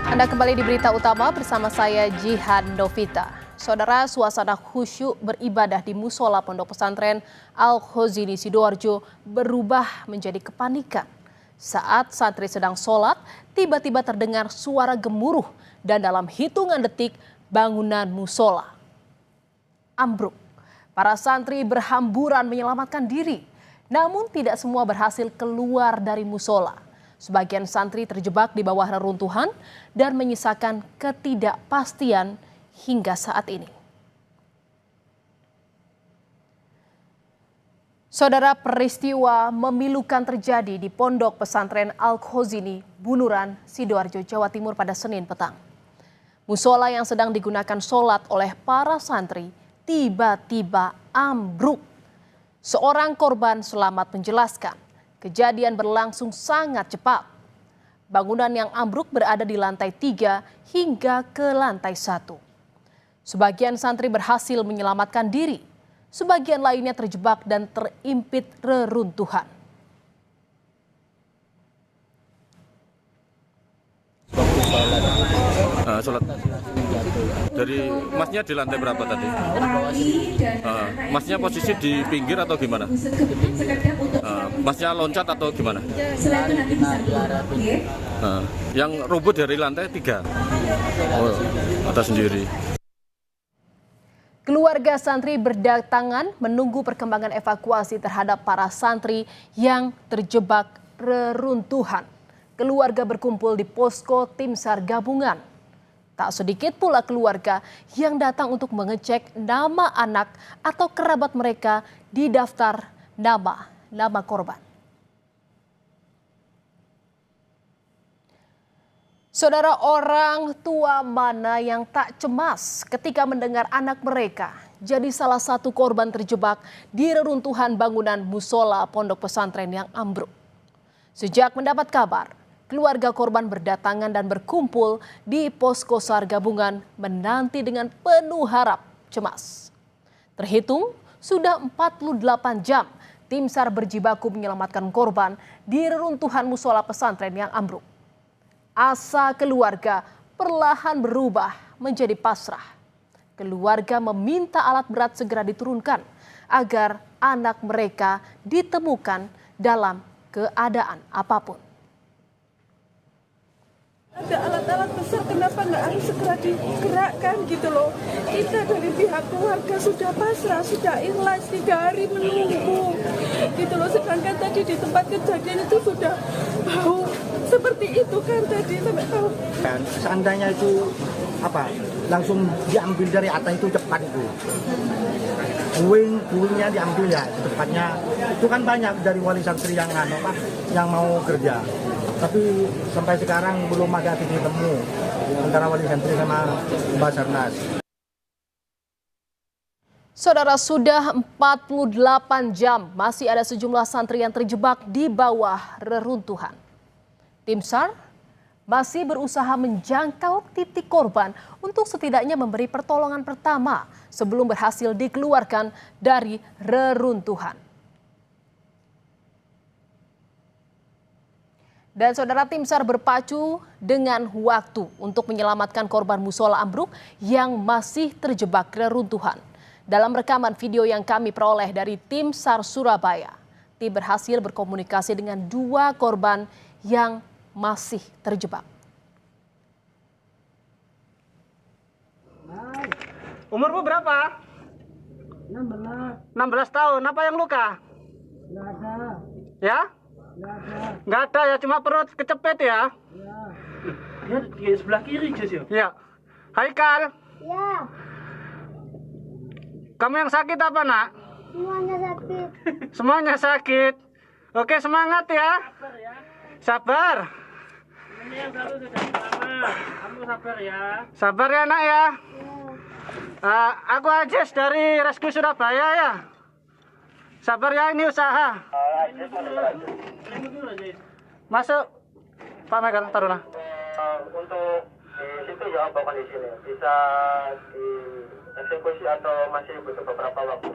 Anda kembali di Berita Utama bersama saya Jihan Novita. Saudara, suasana khusyuk beribadah di musola Pondok Pesantren Al-Khozini Sidoarjo berubah menjadi kepanikan. Saat santri sedang sholat, tiba-tiba terdengar suara gemuruh dan dalam hitungan detik bangunan musola ambruk. Para santri berhamburan menyelamatkan diri, namun tidak semua berhasil keluar dari musola. Sebagian santri terjebak di bawah reruntuhan dan menyisakan ketidakpastian hingga saat ini. Saudara, peristiwa memilukan terjadi di Pondok Pesantren Al-Khozini, Bunuran, Sidoarjo, Jawa Timur pada Senin petang. Musola yang sedang digunakan sholat oleh para santri tiba-tiba ambruk. Seorang korban selamat menjelaskan, kejadian berlangsung sangat cepat. Bangunan yang ambruk berada di lantai 3 hingga ke lantai 1. Sebagian santri berhasil menyelamatkan diri, sebagian lainnya terjebak dan terimpit reruntuhan. Sholat dari masnya di lantai berapa tadi? Masnya posisi di pinggir atau gimana? Masnya loncat atau gimana? Yang rubuh dari lantai 3? Oh, atas sendiri. Keluarga santri berdatangan menunggu perkembangan evakuasi terhadap para santri yang terjebak reruntuhan. Keluarga berkumpul di posko tim SAR gabungan. Tak sedikit pula keluarga yang datang untuk mengecek nama anak atau kerabat mereka di daftar nama korban. Saudara, orang tua mana yang tak cemas ketika mendengar anak mereka jadi salah satu korban terjebak di reruntuhan bangunan musola Pondok Pesantren yang ambruk. Sejak mendapat kabar, keluarga korban berdatangan dan berkumpul di posko SAR gabungan menanti dengan penuh harap cemas. Terhitung sudah 48 jam tim SAR berjibaku menyelamatkan korban di reruntuhan musola pesantren yang ambruk. Asa keluarga perlahan berubah menjadi pasrah. Keluarga meminta alat berat segera diturunkan agar anak mereka ditemukan dalam keadaan apapun. Ada alat-alat besar, kenapa nggak harus segera digerakkan gitu loh. Kita dari pihak keluarga sudah pasrah, sudah ikhlas 3 hari menunggu gitu loh. Sedangkan tadi di tempat kejadian itu sudah bau seperti itu kan tadi sampai tahu. Dan seandainya itu langsung diambil dari atas itu cepat itu. Puingnya diambil ya cepatnya. Itu kan banyak dari wali santri yang mau kerja. Tapi sampai sekarang belum ada titik temu antara wali santri sama Basarnas. Saudara, sudah 48 jam masih ada sejumlah santri yang terjebak di bawah reruntuhan. Tim SAR masih berusaha menjangkau titik korban untuk setidaknya memberi pertolongan pertama sebelum berhasil dikeluarkan dari reruntuhan. Dan saudara, tim SAR berpacu dengan waktu untuk menyelamatkan korban musola ambruk yang masih terjebak reruntuhan. Dalam rekaman video yang kami peroleh dari tim SAR Surabaya, tim berhasil berkomunikasi dengan 2 korban yang masih terjebak. Umurmu berapa? 16 tahun. Apa yang luka? Nggak ada. Ya? Nggak ada ya, cuma perut kecepet ya? Ya di sebelah kiri Jess ya? Ya. Haikal, Ya, kamu yang sakit apa nak? semuanya sakit. Semuanya sakit. Oke, semangat ya. Sabar. Ini yang satu sudah selamat. Kamu sabar ya. Sabar ya nak ya. Aku Ajes dari Rescue Surabaya ya. Sabar ya, ini usaha. Masuk. Pak Megan, taruhlah. Untuk di situ ya apa kondisinya? Bisa dieksekusi atau masih butuh beberapa waktu?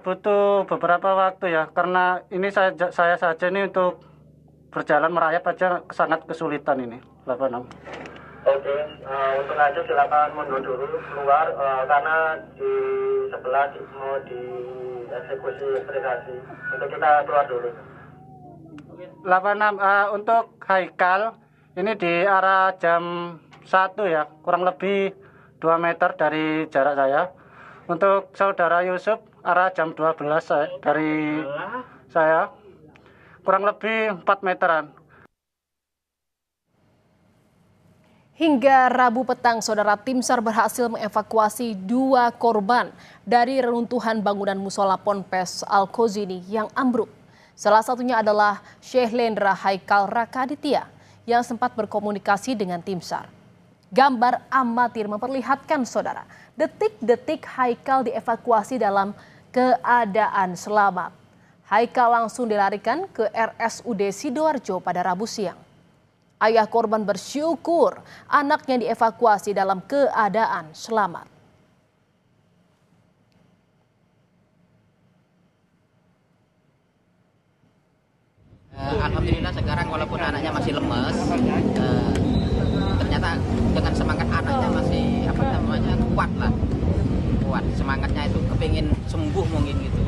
Butuh beberapa waktu ya, karena ini saya saja nih untuk berjalan merayap aja sangat kesulitan ini 86. Oke, untuk lanjut silakan mundur dulu keluar karena di sebelah mau dieksekusi privasi. Untuk kita keluar dulu. 86 untuk Haikal ini di arah jam 1 ya, kurang lebih 2 meter dari jarak saya. Untuk saudara Yusuf arah jam 12 dari saya, kurang lebih 4 meteran. Hingga Rabu petang, saudara, tim SAR berhasil mengevakuasi 2 korban dari reruntuhan bangunan musola Ponpes Al-Kozini yang ambruk. Salah satunya adalah Syekh Lendra Haikal Rakaditya yang sempat berkomunikasi dengan tim SAR. Gambar amatir memperlihatkan, saudara, detik-detik Haikal dievakuasi dalam keadaan selamat. Haikal langsung dilarikan ke RSUD Sidoarjo pada Rabu siang. Ayah korban bersyukur anaknya dievakuasi dalam keadaan selamat. Alhamdulillah sekarang walaupun anaknya masih lemes, ternyata dengan semangat anaknya masih kuat lah, kuat semangatnya itu kepingin sembuh mungkin gitu.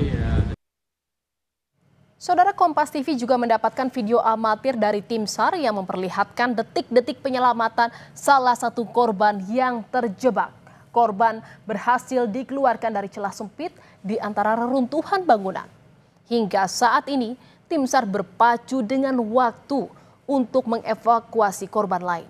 Saudara, Kompas TV juga mendapatkan video amatir dari tim SAR yang memperlihatkan detik-detik penyelamatan salah satu korban yang terjebak. Korban berhasil dikeluarkan dari celah sempit di antara reruntuhan bangunan. Hingga saat ini, tim SAR berpacu dengan waktu untuk mengevakuasi korban lain.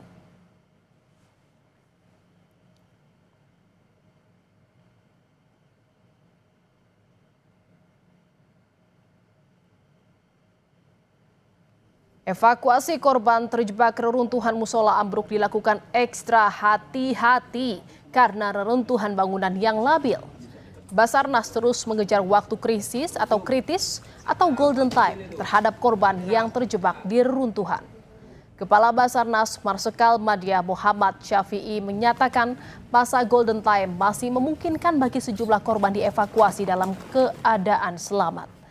Evakuasi korban terjebak reruntuhan musola ambruk dilakukan ekstra hati-hati karena reruntuhan bangunan yang labil. Basarnas terus mengejar waktu kritis atau golden time terhadap korban yang terjebak di reruntuhan. Kepala Basarnas Marsikal Madya Muhammad Syafi'i menyatakan masa golden time masih memungkinkan bagi sejumlah korban dievakuasi dalam keadaan selamat.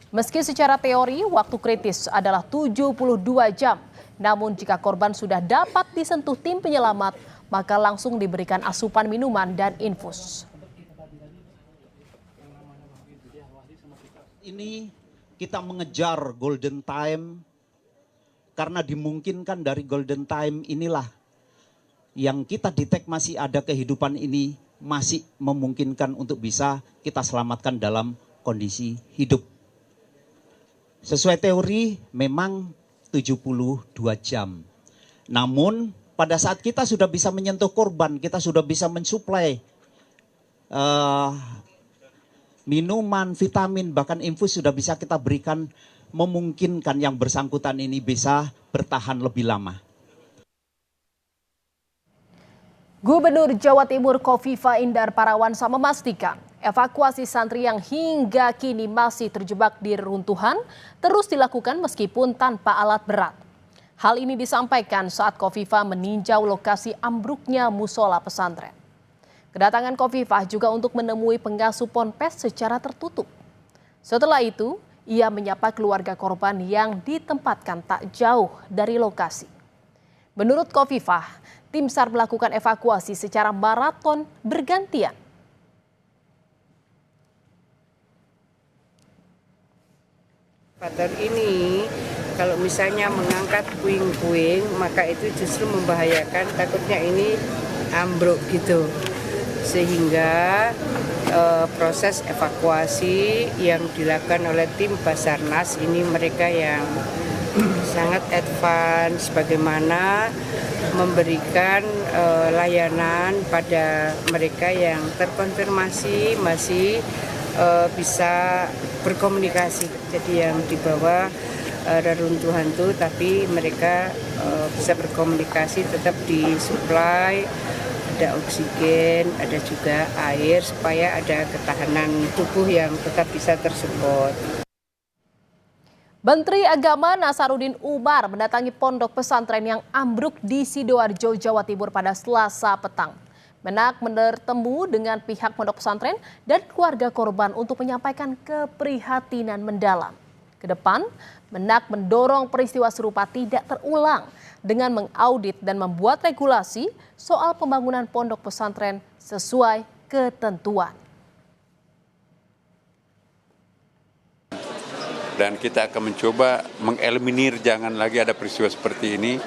Meski secara teori waktu kritis adalah 72 jam, namun jika korban sudah dapat disentuh tim penyelamat, maka langsung diberikan asupan minuman dan infus. Ini kita mengejar golden time karena dimungkinkan dari golden time inilah yang kita detek masih ada kehidupan ini masih memungkinkan untuk bisa kita selamatkan dalam kondisi hidup. Sesuai teori memang 72 jam. Namun pada saat kita sudah bisa menyentuh korban, kita sudah bisa mensuplai minuman, vitamin, bahkan infus sudah bisa kita berikan, memungkinkan yang bersangkutan ini bisa bertahan lebih lama. Gubernur Jawa Timur Kofifa Indar Parawansa memastikan evakuasi santri yang hingga kini masih terjebak di reruntuhan terus dilakukan meskipun tanpa alat berat. Hal ini disampaikan saat Kofifa meninjau lokasi ambruknya musola pesantren. Kedatangan Kofifa juga untuk menemui pengasuh ponpes secara tertutup. Setelah itu, ia menyapa keluarga korban yang ditempatkan tak jauh dari lokasi. Menurut Kofifa, tim SAR melakukan evakuasi secara maraton bergantian. Paten ini kalau misalnya mengangkat puing-puing maka itu justru membahayakan, takutnya ini ambruk gitu. Sehingga proses evakuasi yang dilakukan oleh tim Basarnas ini mereka yang sangat advance bagaimana memberikan layanan pada mereka yang terkonfirmasi masih bisa berkomunikasi. Jadi yang di bawah reruntuhan itu tapi mereka bisa berkomunikasi, tetap disuplai, ada oksigen, ada juga air supaya ada ketahanan tubuh yang tetap bisa tersupport. Menteri Agama Nasaruddin Umar mendatangi pondok pesantren yang ambruk di Sidoarjo, Jawa Timur pada Selasa petang. Menak bertemu dengan pihak pondok pesantren dan keluarga korban untuk menyampaikan keprihatinan mendalam. Kedepan, Menak mendorong peristiwa serupa tidak terulang dengan mengaudit dan membuat regulasi soal pembangunan pondok pesantren sesuai ketentuan. Dan kita akan mencoba mengeliminir jangan lagi ada peristiwa seperti ini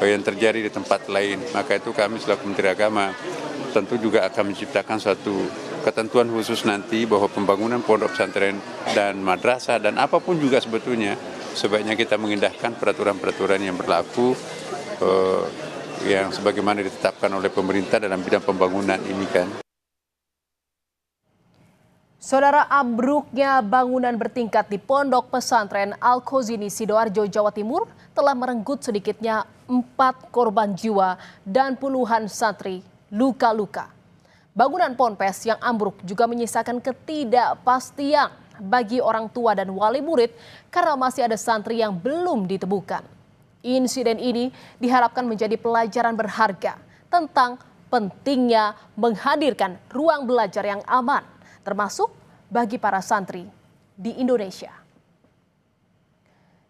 yang terjadi di tempat lain. Maka itu kami selaku Menteri Agama tentu juga akan menciptakan suatu ketentuan khusus nanti bahwa pembangunan pondok pesantren dan madrasah dan apapun juga sebetulnya sebaiknya kita mengindahkan peraturan-peraturan yang berlaku yang sebagaimana ditetapkan oleh pemerintah dalam bidang pembangunan ini kan. Saudara, ambruknya bangunan bertingkat di Pondok Pesantren Al-Khozini Sidoarjo, Jawa Timur telah merenggut sedikitnya 4 korban jiwa dan puluhan santri luka-luka. Bangunan ponpes yang ambruk juga menyisakan ketidakpastian bagi orang tua dan wali murid karena masih ada santri yang belum ditemukan. Insiden ini diharapkan menjadi pelajaran berharga tentang pentingnya menghadirkan ruang belajar yang aman, termasuk bagi para santri di Indonesia.